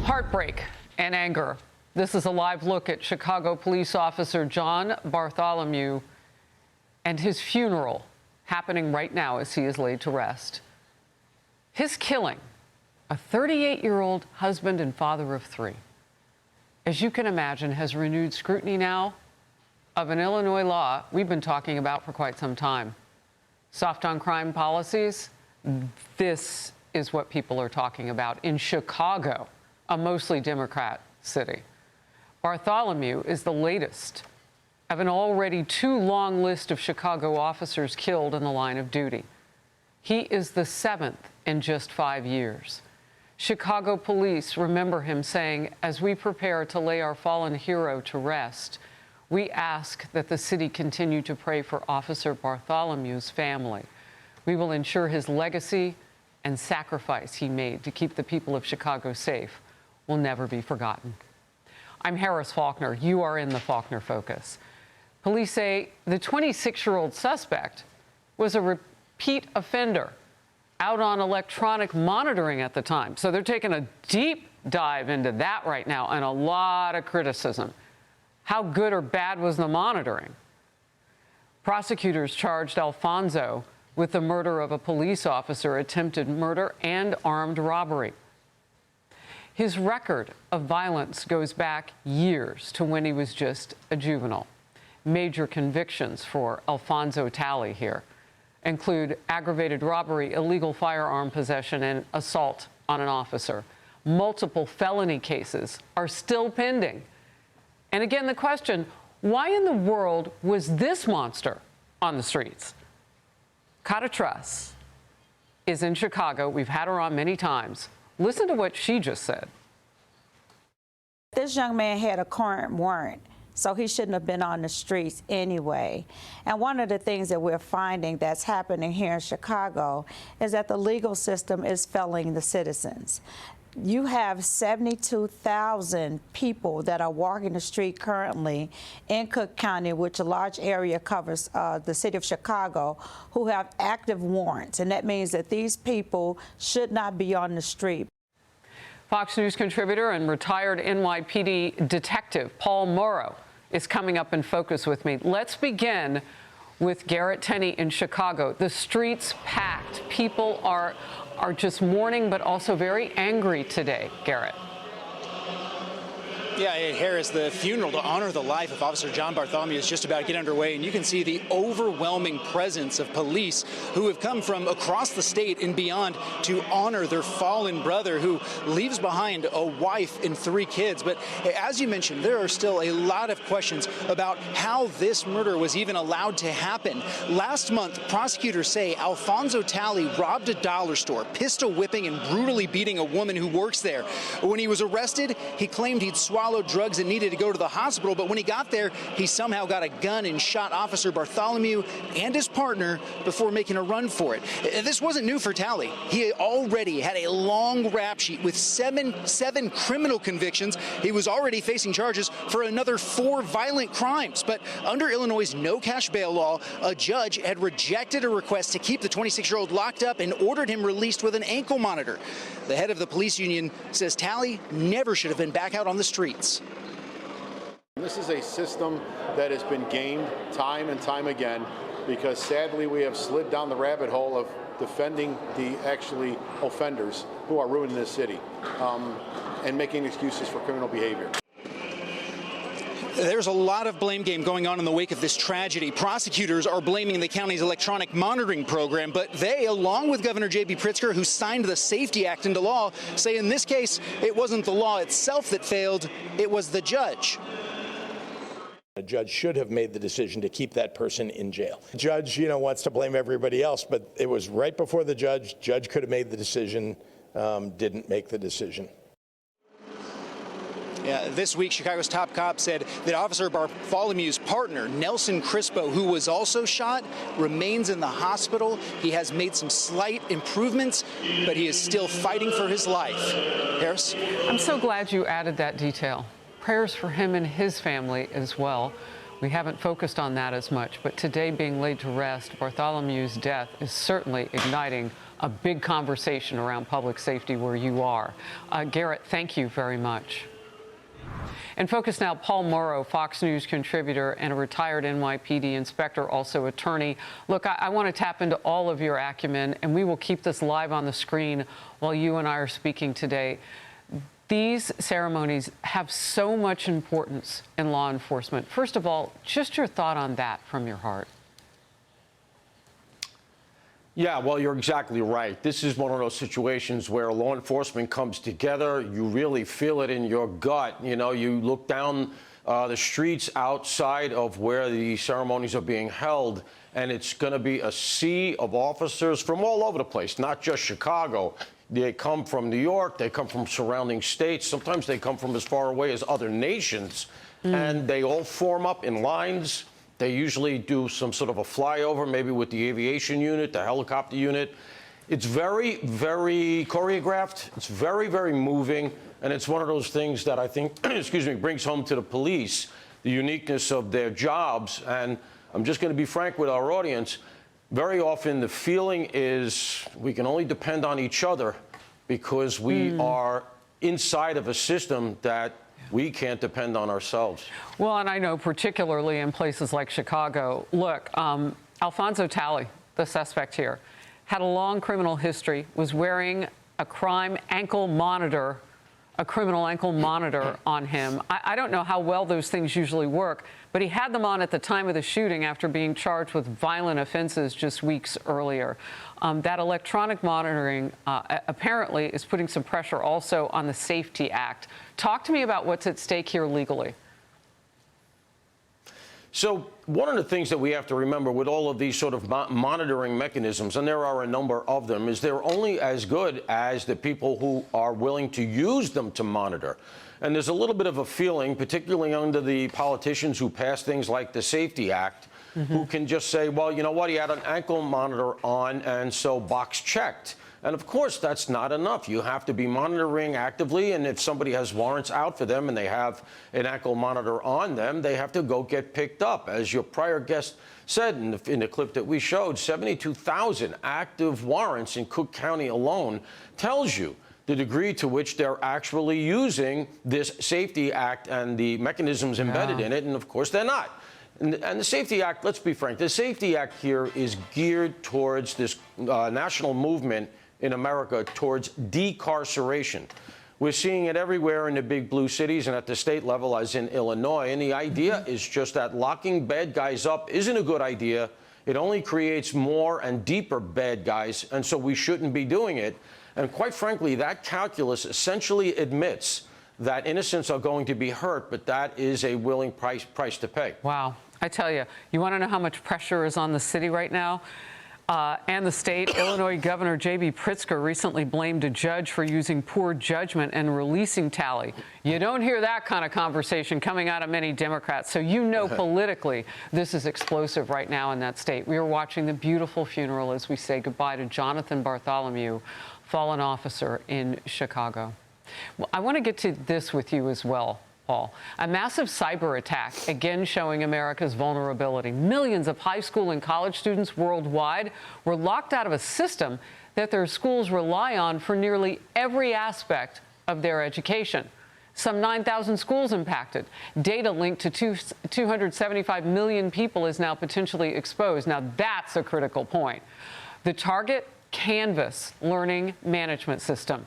Heartbreak and anger. This is a live look at Chicago police officer John Bartholomew and his funeral happening right now as he is laid to rest. His killing, a 38-year-old husband and father of three, as you can imagine, has renewed scrutiny now of an Illinois law we've been talking about for quite some time. Soft on crime policies, this is what people are talking about in Chicago, a mostly Democrat city. Bartholomew is the latest of an already too long list of Chicago officers killed in the line of duty. He is the seventh in just 5 years. Chicago police remember him saying, "As we prepare to lay our fallen hero to rest, we ask that the city continue to pray for Officer Bartholomew's family. We will ensure his legacy and sacrifice he made to keep the people of Chicago safe will never be forgotten." I'm Harris Faulkner. You are in the Faulkner Focus. Police say the 26-year-old suspect was a repeat offender out on electronic monitoring at the time. So they're taking a deep dive into that right now and a lot of criticism. How good or bad was the monitoring? Prosecutors charged Alphonso with the murder of a police officer, attempted murder, and armed robbery. His record of violence goes back years to when he was just a juvenile. Major convictions for Alphonso Talley here include aggravated robbery, illegal firearm possession, and assault on an officer. Multiple felony cases are still pending. And again, the question, why in the world was this monster on the streets? Kata Truss is in Chicago. We've had her on many times. Listen to what she just said. This young man had a current warrant, so he shouldn't have been on the streets anyway. And one of the things that we're finding that's happening here in Chicago is that the legal system is failing the citizens. You have 72,000 people that are walking the street currently in Cook County, which a large area covers the city of Chicago, who have active warrants. And that means that these people should not be on the street. Fox News contributor and retired NYPD detective Paul Morrow is coming up in focus with me. Let's begin with Garrett Tenney in Chicago. The streets packed. People are just mourning, but also very angry today. Garrett. Yeah, Harris, the funeral to honor the life of Officer John Bartholomew is just about to get underway, and you can see the overwhelming presence of police who have come from across the state and beyond to honor their fallen brother, who leaves behind a wife and 3 kids. But as you mentioned, there are still a lot of questions about how this murder was even allowed to happen. Last month, prosecutors say Alphonso Talley robbed a dollar store, pistol whipping and brutally beating a woman who works there. When he was arrested, he claimed he'd swallowed drugs and needed to go to the hospital, but when he got there, he somehow got a gun and shot Officer Bartholomew and his partner before making a run for it. This wasn't new for Talley. He already had a long rap sheet with seven criminal convictions. He was already facing charges for another 4 violent crimes. But under Illinois' no-cash bail law, a judge had rejected a request to keep the 26-year-old locked up and ordered him released with an ankle monitor. The head of the police union says Talley never should have been back out on the streets. This is a system that has been gamed time and time again because sadly we have slid down the rabbit hole of defending the actually offenders who are ruining this city and making excuses for criminal behavior. There's a lot of blame game going on in the wake of this tragedy. Prosecutors are blaming the county's electronic monitoring program, but they, along with Governor J.B. Pritzker, who signed the Safety Act into law, say in this case, it wasn't the law itself that failed, it was the judge. A judge should have made the decision to keep that person in jail. The judge, wants to blame everybody else, but it was right before the judge. Judge could have made the decision, didn't make the decision. Yeah, this week, Chicago's top cop said that Officer Bartholomew's partner, Nelson Crispo, who was also shot, remains in the hospital. He has made some slight improvements, but he is still fighting for his life. Harris? I'm so glad you added that detail. Prayers for him and his family as well. We haven't focused on that as much, but today being laid to rest, Bartholomew's death is certainly igniting a big conversation around public safety where you are. Garrett, thank you very much. In focus now, Paul Morrow, Fox News contributor and a retired NYPD inspector, also attorney. Look, I want to tap into all of your acumen, and we will keep this live on the screen while you and I are speaking today. These ceremonies have so much importance in law enforcement. First of all, just your thought on that from your heart. Yeah, well, you're exactly right. This is one of those situations where law enforcement comes together. You really feel it in your gut. You know, you look down the streets outside of where the ceremonies are being held, and it's going to be a sea of officers from all over the place, not just Chicago. They come from New York. They come from surrounding states. Sometimes they come from as far away as other nations, and they all form up in lines. They usually do some sort of a flyover, maybe with the aviation unit, the helicopter unit. It's very, very choreographed. It's very, very moving. And it's one of those things that I think, excuse me, brings home to the police the uniqueness of their jobs. And I'm just going to be frank with our audience. Very often the feeling is we can only depend on each other because we are inside of a system that we can't depend on ourselves. Well, and I know particularly in places like Chicago, look, Alphonso Talley, the suspect here, had a long criminal history, was wearing a criminal ankle monitor on him. I don't know how well those things usually work, but he had them on at the time of the shooting after being charged with violent offenses just weeks earlier. That electronic monitoring apparently is putting some pressure also on the Safety Act. Talk to me about what's at stake here legally. So one of the things that we have to remember with all of these sort of monitoring mechanisms, and there are a number of them, is they're only as good as the people who are willing to use them to monitor. And there's a little bit of a feeling, particularly under the politicians who pass things like the Safety Act, who can just say, well, you know what, he had an ankle monitor on, and so box checked. And of course, that's not enough. You have to be monitoring actively, and if somebody has warrants out for them and they have an ankle monitor on them, they have to go get picked up. As your prior guest said in the clip that we showed, 72,000 active warrants in Cook County alone tells you the degree to which they're actually using this Safety Act and the mechanisms embedded in it, and of course they're not. And the Safety Act, let's be frank, the Safety Act here is geared towards this national movement in America towards decarceration. We're seeing it everywhere in the big blue cities and at the state level, as in Illinois. And the idea is just that locking bad guys up isn't a good idea. It only creates more and deeper bad guys, and so we shouldn't be doing it. And quite frankly, that calculus essentially admits that innocents are going to be hurt, but that is a willing price to pay. Wow. I tell you, you want to know how much pressure is on the city right now? And the state. Illinois Governor J.B. Pritzker recently blamed a judge for using poor judgment and releasing Talley. You don't hear that kind of conversation coming out of many Democrats. So you know politically this is explosive right now in that state. We are watching the beautiful funeral as we say goodbye to Jonathan Bartholomew, fallen officer in Chicago. Well, I want to get to this with you as well, Paul. A massive cyber attack, again showing America's vulnerability. Millions of high school and college students worldwide were locked out of a system that their schools rely on for nearly every aspect of their education. Some 9,000 schools impacted. Data linked to 275 million people is now potentially exposed. Now that's a critical point. The target, Canvas learning management system.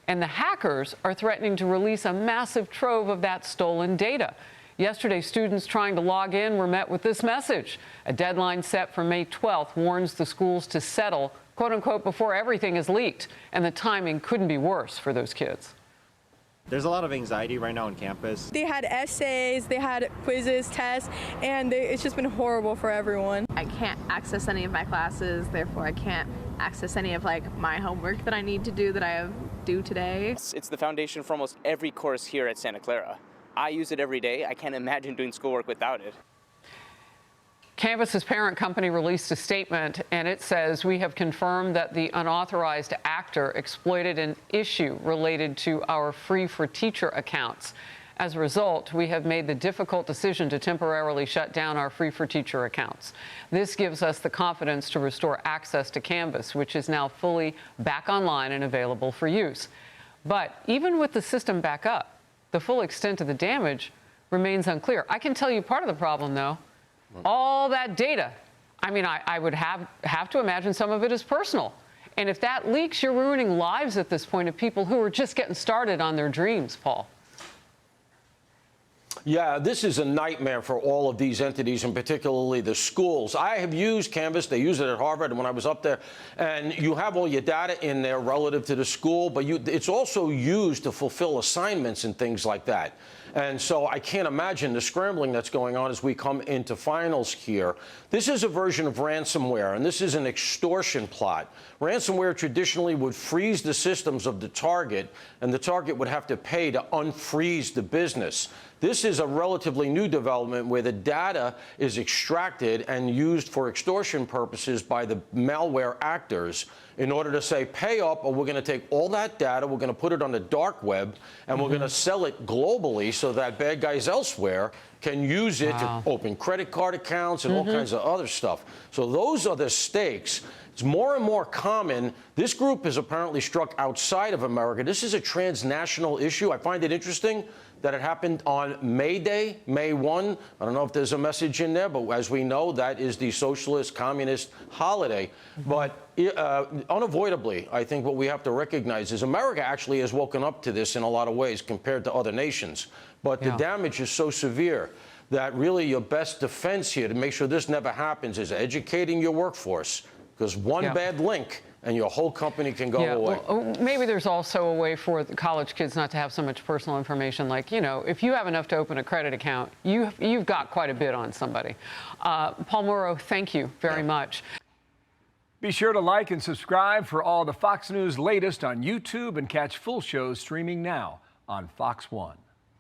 And the hackers are threatening to release a massive trove of that stolen data. Yesterday, students trying to log in were met with this message. A deadline set for May 12th warns the schools to settle, quote unquote, before everything is leaked. And the timing couldn't be worse for those kids. There's a lot of anxiety right now on campus. They had essays, they had quizzes, tests, and it's just been horrible for everyone. I can't access any of my classes, therefore I can't access any of my homework that I need to do that I have due today. It's the foundation for almost every course here at Santa Clara. I use it every day. I can't imagine doing schoolwork without it. Canvas's parent company released a statement, and it says, we have confirmed that the unauthorized actor exploited an issue related to our Free for Teacher accounts. As a result, we have made the difficult decision to temporarily shut down our Free for Teacher accounts. This gives us the confidence to restore access to Canvas, which is now fully back online and available for use. But even with the system back up, the full extent of the damage remains unclear. I can tell you part of the problem, though. All that data. I mean, I would have to imagine some of it is personal. And if that leaks, you're ruining lives at this point of people who are just getting started on their dreams, Paul. Yeah, this is a nightmare for all of these entities, and particularly the schools. I have used Canvas. They use it at Harvard when I was up there. And you have all your data in there relative to the school, but it's also used to fulfill assignments and things like that. And so I can't imagine the scrambling that's going on as we come into finals here. This is a version of ransomware, and this is an extortion plot. Ransomware traditionally would freeze the systems of the target, and the target would have to pay to unfreeze the business. This is a relatively new development where the data is extracted and used for extortion purposes by the malware actors in order to say, pay up, or we're going to take all that data, we're going to put it on the dark web, and we're going to sell it globally so that bad guys elsewhere can use it to open credit card accounts and all kinds of other stuff. So those are the stakes. It's more and more common. This group is apparently struck outside of America. This is a transnational issue. I find it interesting that it happened on May Day, May 1. I don't know if there's a message in there, but as we know, that is the socialist, communist holiday. But unavoidably, I think what we have to recognize is America actually has woken up to this in a lot of ways compared to other nations. But the damage is so severe that really your best defense here to make sure this never happens is educating your workforce, because one bad link and your whole company can go away. Well, maybe there's also a way for the college kids not to have so much personal information. Like, you know, if you have enough to open a credit account, you've got quite a bit on somebody. Paul Morrow, thank you very much. Be sure to like and subscribe for all the Fox News latest on YouTube, and catch full shows streaming now on Fox One.